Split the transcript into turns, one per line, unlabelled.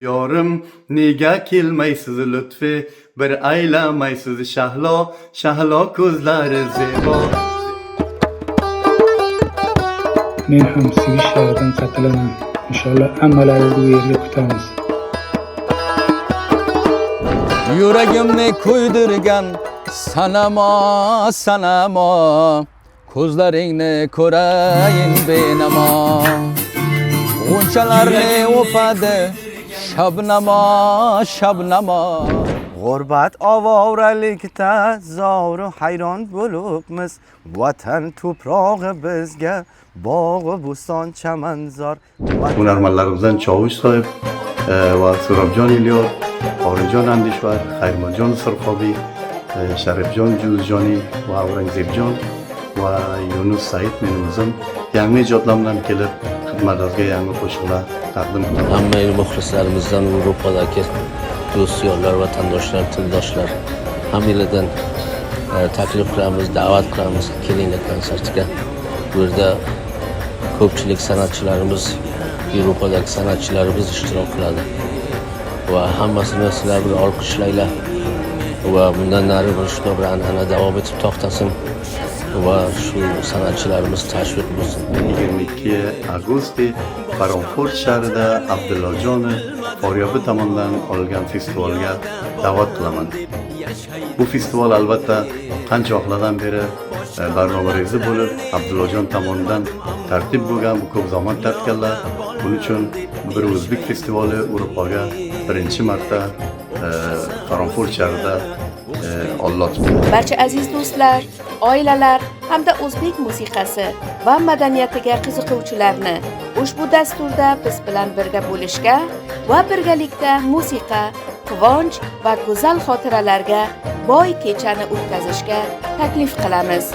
Yorim nega kelmaysiz lutfi bir aylamaysiz shahlo shahlo ko'zlari zebo.
Men ham sevishlardan qatilaman. Inshaalloh hammalaringizni bu yerga kutamiz.
Yuragimni kuydirgan sanamo sanamo, ko'zlaringni ko'rayin benamo. G'unchalarni o'padi shabnamo shabnamo.
G'urbat ovoralikda zoru hayron bo'libmiz. Vatan tuprog'i bizga bog'i bo'ston chamanzor.
Hunarmandlarimizdan Chovush sohib va Surobjon Ilyos, Qorijon Andishvar, Xayrmonjon Sirqobiy, Sharifjon Juzjoniy va Avrangzebjon va Yunus Said mening o'zim yangi ijodlar bilan kelib xizmatingizga yangi qo'shiqlar taqdim etaman.
Hamma muxlislarimizdan Yevropadagi do'stlar, vatandoshlar, tildoshlar hammalardan taklif qilamiz, da'vat qilamiz, kelinglar konsertga. Bu yerda ko'pchilik san'atchilarimiz, Yevropadagi san'atchilarimiz ishtirok qiladi. Va hammasini sizlar bir olqishlaylar. Va bundan nari shu bir an'ana davom etib to'xtasin. Va shu san'atchilarimiz tashviq bo'lsin.
22 avgust Qaronfurt shahrida Abdullojon Foryobi tomonidan olingan festivalga da'vat qilaman. Bu festival albatta qancha vaqtlardan beri barnomalaringiz bo'lib, Abdullojon tomonidan tartib bo'lgan, bu ko'p zaman tortganlar. Buning uchun bir o'zbek festivali Yevropaga birinchi marta Qaronfurt shahrida olib.
Barcha aziz do'stlar, oilalar hamda o'zbek musiqasi va madaniyatiga qiziquvchilarni ushbu dasturda biz bilan birga bo'lishga va birgalikda musiqa, quvonch va go'zal xotiralarga boy kechani o'tkazishga taklif qilamiz.